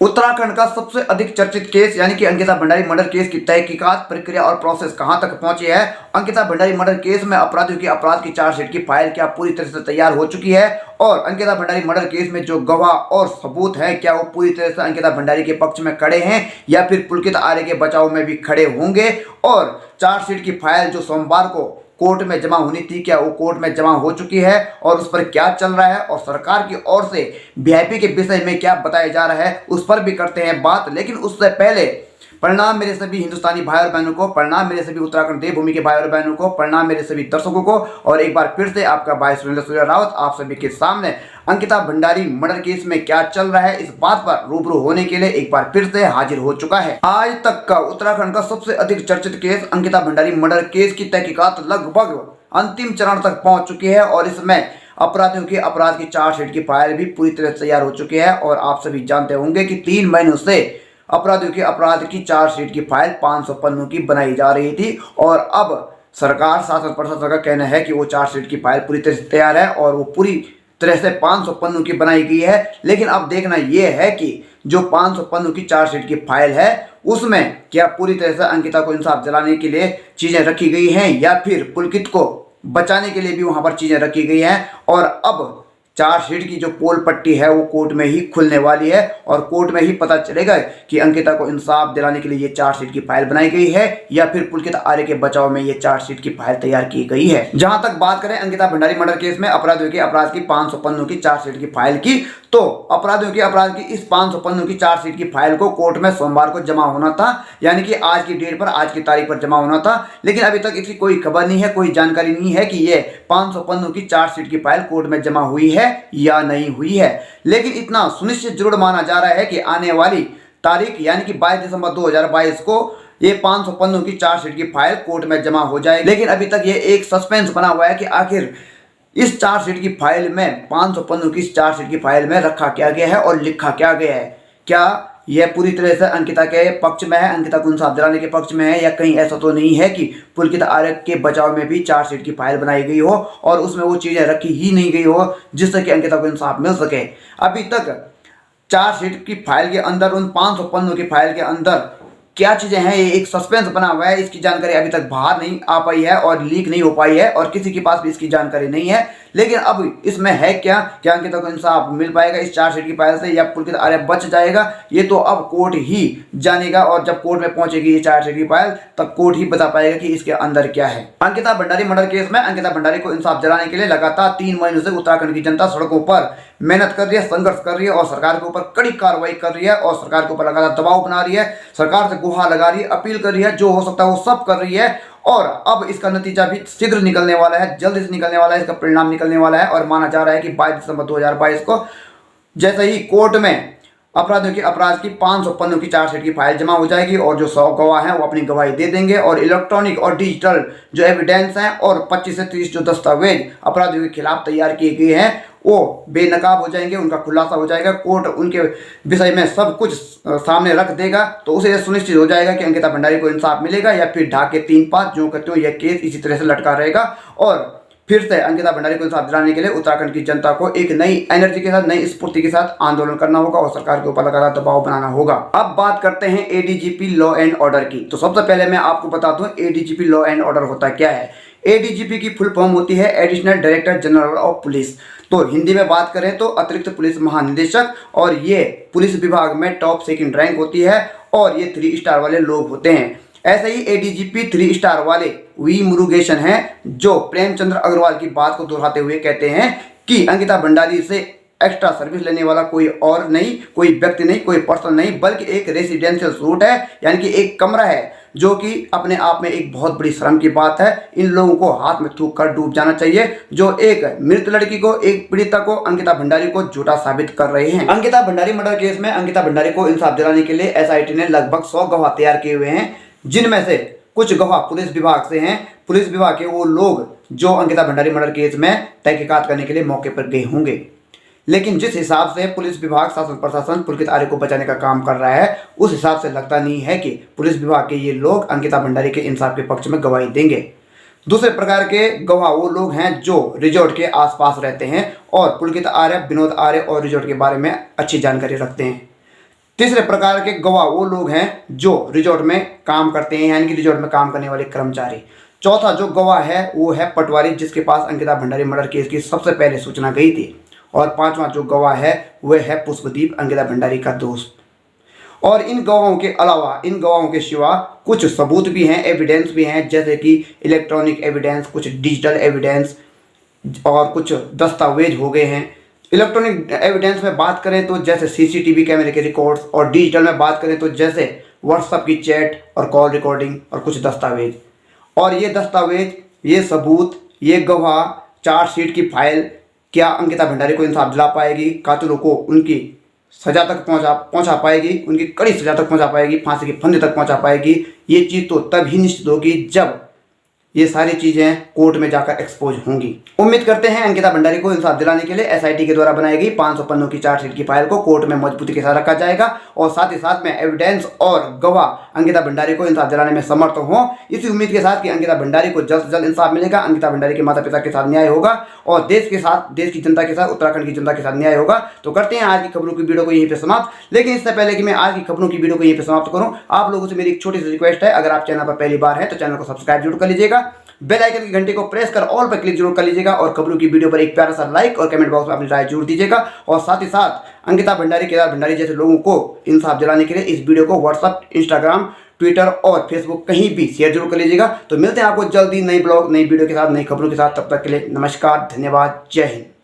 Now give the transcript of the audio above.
उत्तराखंड का सबसे अधिक चर्चित केस यानी कि अंकिता भंडारी मर्डर केस की तहकीकात प्रक्रिया और प्रोसेस कहां तक पहुंची है। अंकिता भंडारी मर्डर केस में अपराधियों की अपराध की चार्जशीट की फाइल क्या पूरी तरह से तैयार हो चुकी है और अंकिता भंडारी मर्डर केस में जो गवाह और सबूत है क्या वो पूरी तरह से अंकिता भंडारी के पक्ष में खड़े हैं या फिर पुलकित आर्य के बचाव में भी खड़े होंगे। और चार्जशीट की फाइल जो सोमवार को कोर्ट में जमा होनी थी क्या वो कोर्ट में जमा हो चुकी है और उस पर क्या चल रहा है और सरकार की ओर से वीआईपी के विषय में क्या बताया जा रहा है उस पर भी करते हैं बात। लेकिन उससे पहले प्रणाम मेरे सभी हिंदुस्तानी भाई और बहनों को, प्रणाम मेरे सभी उत्तराखंड देवभूमि के भाई और बहनों को, प्रणाम मेरे सभी दर्शकों को। और एक बार फिर से आपका भाई सुरेंद्र सूर्य रावत आप सभी के सामने अंकिता भंडारी मर्डर केस में क्या चल रहा है इस बात पर रूबरू होने के लिए एक बार फिर से हाजिर हो चुका है। आज तक का उत्तराखंड का सबसे अधिक चर्चित case Ankita Bhandari murder case की तहकीकात लगभग अंतिम चरण तक पहुंच चुकी है और इसमें अपराधियों के अपराध की चार्जशीट की फाइल भी पूरी तरह से तैयार हो चुकी है। और आप सभी जानते होंगे कि 3 महीनों से अपराधियों के अपराध की चार्जशीट की फाइल 500 पन्नों की बनाई जा रही थी और अब सरकार शासन प्रशासन का कहना है कि वो चार्जशीट की फाइल पूरी तरह से तैयार है और वो पूरी तरह से 500 पन्नों की बनाई गई है। लेकिन अब देखना यह है कि जो 500 पन्नों की चार्जशीट की फाइल है उसमें क्या पूरी तरह से अंकिता को इंसाफ दिलाने के लिए चीजें रखी गई हैं या फिर पुलकित को बचाने के लिए भी वहां पर चीजें रखी गई हैं। और अब चार्जशीट की जो पोल पट्टी है वो कोर्ट में ही खुलने वाली है और कोर्ट में ही पता चलेगा कि अंकिता को इंसाफ दिलाने के लिए ये चार्जशीट की फाइल बनाई गई है या फिर पुलकित आर्य के बचाव में ये चार्जशीट की फाइल तैयार की गई है। जहां तक बात करें अंकिता भंडारी मर्डर केस में अपराधियों के अपराध की 500 पन्नों की चार्जशीट की फाइल की, तो अपराधियों के अपराध की इस 500 पन्नों की चार्जशीट की फाइल को कोर्ट में सोमवार को जमा होना था, यानी कि आज की डेट पर आज की तारीख पर जमा होना था। लेकिन अभी तक इसकी कोई खबर नहीं है, कोई जानकारी नहीं है कि ये 500 पन्नों की चार्जशीट की फाइल कोर्ट में जमा हुई है या नहीं हुई है। लेकिन इतना सुनिश्चित जरूर माना जा रहा है कि आने वाली तारीख यानी कि 22 दिसंबर 2022 को ये 500 पन्नों की चार्जशीट की फाइल कोर्ट में जमा हो जाएगी। लेकिन अभी तक ये एक सस्पेंस बना हुआ है कि आखिर इस चार्जशीट की फाइल में 500 पन्नों की चार्जशीट की फाइल में रखा क्या गया है और लिखा क्या गया है। क्या यह पूरी तरह से अंकिता के पक्ष में है, अंकिता को इंसाफ दिलाने के पक्ष में है, या कहीं ऐसा तो नहीं है कि पुलकित आर्य के बचाव में भी चार्जशीट की फाइल बनाई गई हो और उसमें वो चीजें रखी ही नहीं गई हो जिससे कि अंकिता को इंसाफ मिल सके। अभी तक चार्जशीट की फाइल के अंदर, उन 500 पन्नों की फाइल के अंदर क्या चीजें हैं ये एक सस्पेंस बना हुआ है। इसकी जानकारी अभी तक बाहर नहीं आ पाई है और लीक नहीं हो पाई है और किसी के पास भी इसकी जानकारी नहीं है। लेकिन अब इसमें है क्या अंकिता को इंसाफ मिल पाएगा इस चार्जशीट की फाइल से या पुलकित आर्य बच जाएगा, ये तो अब कोर्ट ही जानेगा। और जब कोर्ट में पहुंचेगी ये चार्जशीट की फाइल तब कोर्ट ही बता पाएगा कि इसके अंदर क्या है। अंकिता भंडारी मर्डर केस में अंकिता भंडारी को इंसाफ दिलाने के लिए लगातार 3 महीनों से उत्तराखंड की जनता सड़कों पर मेहनत कर रही है, संघर्ष कर रही है और सरकार के ऊपर कड़ी कार्रवाई कर रही है और सरकार के ऊपर लगातार दबाव बना रही है, सरकार से गुहार लगा रही है, अपील कर रही है, जो हो सकता है वो सब कर रही है। और अब इसका नतीजा भी शीघ्र निकलने वाला है, जल्द से निकलने वाला है, इसका परिणाम निकलने वाला है। और माना जा रहा है कि 22 दिसंबर 2022 को जैसे ही कोर्ट में अपराधियों के अपराध की 500 पन्नों की चार्जशीट की फाइल जमा हो जाएगी और जो 100 गवाह हैं वो अपनी गवाही दे देंगे और इलेक्ट्रॉनिक और डिजिटल जो एविडेंस हैं और 25 से 30 जो दस्तावेज अपराधियों के खिलाफ तैयार किए गए हैं वो बेनकाब हो जाएंगे, उनका खुलासा हो जाएगा, कोर्ट उनके विषय में सब कुछ सामने रख देगा। तो उसे सुनिश्चित हो जाएगा कि अंकिता भंडारी को इंसाफ मिलेगा या फिर ढाके 3-5 जो कहते हो यह केस इसी तरह से लटका रहेगा। और फिर से अंकिता भंडारी को इंसाफ दिलाने के लिए उत्तराखंड की जनता को एक नई एनर्जी के साथ, नई स्फूर्ति के साथ आंदोलन करना होगा और सरकार के ऊपर लगातार दबाव बनाना होगा। अब बात करते हैं एडीजीपी लॉ एंड ऑर्डर की। तो सबसे पहले मैं आपको बता दूं एडीजीपी लॉ एंड ऑर्डर होता क्या है। एडीजीपी की फुल फॉर्म होती है additional director general of police. तो हिंदी में बात करें तो अतिरिक्त पुलिस महानिदेशक, और ये पुलिस विभाग में टॉप सेकंड रैंक होती है और ये 3 स्टार वाले लोग होते हैं। ऐसे ही एडीजीपी 3 स्टार वाले वी मुरुगेशन हैं जो प्रेमचंद्र अग्रवाल की बात को दोहराते हुए कहते हैं कि अंकिता भंडारी से एक्स्ट्रा सर्विस लेने वाला कोई और नहीं, कोई व्यक्ति नहीं, कोई पर्सन नहीं, बल्कि एक रेसिडेंशियल सूट है, यानी कि एक कमरा है जो कि अपने आप में एक बहुत बड़ी शर्म की बात है। इन लोगों को हाथ में थूक कर डूब जाना चाहिए जो एक मृत लड़की को, एक पीड़िता को, अंकिता भंडारी को झूठा साबित कर रहे हैं। अंकिता भंडारी मर्डर केस में अंकिता भंडारी को इंसाफ दिलाने के लिए एसआईटी ने लगभग 100 गवाह तैयार किए हुए हैं, जिनमें से कुछ गवाह पुलिस विभाग से हैं। पुलिस विभाग के वो लोग जो अंकिता भंडारी मर्डर केस में तहकीकात करने के लिए मौके पर गए होंगे। लेकिन जिस हिसाब से पुलिस विभाग, शासन प्रशासन पुलकित आर्य को बचाने का काम कर रहा है उस हिसाब से लगता नहीं है कि पुलिस विभाग के ये लोग अंकिता भंडारी के इंसाफ के पक्ष में गवाही देंगे। दूसरे प्रकार के गवाह वो लोग हैं जो रिजॉर्ट के आसपास रहते हैं और पुलकित आर्य, विनोद आर्य और रिजॉर्ट के बारे में अच्छी जानकारी रखते हैं। तीसरे प्रकार के गवाह वो लोग हैं जो रिजॉर्ट में काम करते हैं, यानी कि रिजॉर्ट में काम करने वाले कर्मचारी। चौथा जो गवाह है वो है पटवारी, जिसके पास अंकिता भंडारी मर्डर केस की सबसे पहले सूचना गई थी। और पांचवा जो गवाह है वह है पुष्पदीप, अंकिता भंडारी का दोस्त। और इन गवाहों के अलावा, इन गवाहों के सिवा कुछ सबूत भी हैं, एविडेंस भी हैं, जैसे कि इलेक्ट्रॉनिक एविडेंस, कुछ डिजिटल एविडेंस और कुछ दस्तावेज हो गए हैं। इलेक्ट्रॉनिक एविडेंस में बात करें तो जैसे सीसीटीवी कैमरे के रिकॉर्ड्स, और डिजिटल में बात करें तो जैसे व्हाट्सएप की चैट और कॉल रिकॉर्डिंग और कुछ दस्तावेज। और ये दस्तावेज, ये सबूत, ये गवाह, चार्जशीट की फाइल क्या अंकिता भंडारी को इंसाफ दिला पाएगी, कातिलों को उनकी सजा तक पहुंचा पाएगी, उनकी कड़ी सजा तक पहुंचा पाएगी, फांसी के फंदे तक पहुंचा पाएगी। ये चीज़ तो तब ही निश्चित होगी जब ये सारी चीज़ें कोर्ट में जाकर एक्सपोज होंगी। उम्मीद करते हैं अंकिता भंडारी को इंसाफ दिलाने के लिए एसआईटी के द्वारा बनाई गई 500 पन्नों की चार्जशीट की फाइल को कोर्ट में मजबूती के साथ रखा जाएगा और साथ ही साथ में एविडेंस और गवाह अंकिता भंडारी को इंसाफ दिलाने में समर्थ हों। इसी उम्मीद के साथ कि अंकिता भंडारी को जल्द से जल्द इंसाफ मिलेगा, अंकिता भंडारी के माता पिता के साथ न्याय होगा और देश के साथ, देश की जनता के साथ, उत्तराखंड की जनता के साथ न्याय होगा। तो करते हैं आज की खबरों की वीडियो को यहीं पर समाप्त। लेकिन इससे पहले कि मैं आज की खबरों की वीडियो को यहीं पर समाप्त करूँ, आप लोगों से मेरी एक छोटी सी रिक्वेस्ट है, अगर आप चैनल पर पहली बार है तो चैनल को सब्सक्राइब जरूर कर लीजिएगा, बेल आइकन की घंटी को प्रेस कर ऑल पर क्लिक जरूर कर लीजिएगा और खबरों की वीडियो पर एक प्यारा सा लाइक और कमेंट बॉक्स में अपनी राय जरूर दीजिएगा। और साथ ही साथ अंकिता भंडारी, केदार भंडारी जैसे लोगों को इंसाफ दिलाने के लिए इस वीडियो को व्हाट्सएप, इंस्टाग्राम, ट्विटर और फेसबुक कहीं भी शेयर जरूर कर लीजिएगा। तो मिलते हैं आपको जल्दी नई ब्लॉग, नई वीडियो के साथ, नई खबरों के साथ। तब तक के लिए नमस्कार, धन्यवाद, जय हिंद।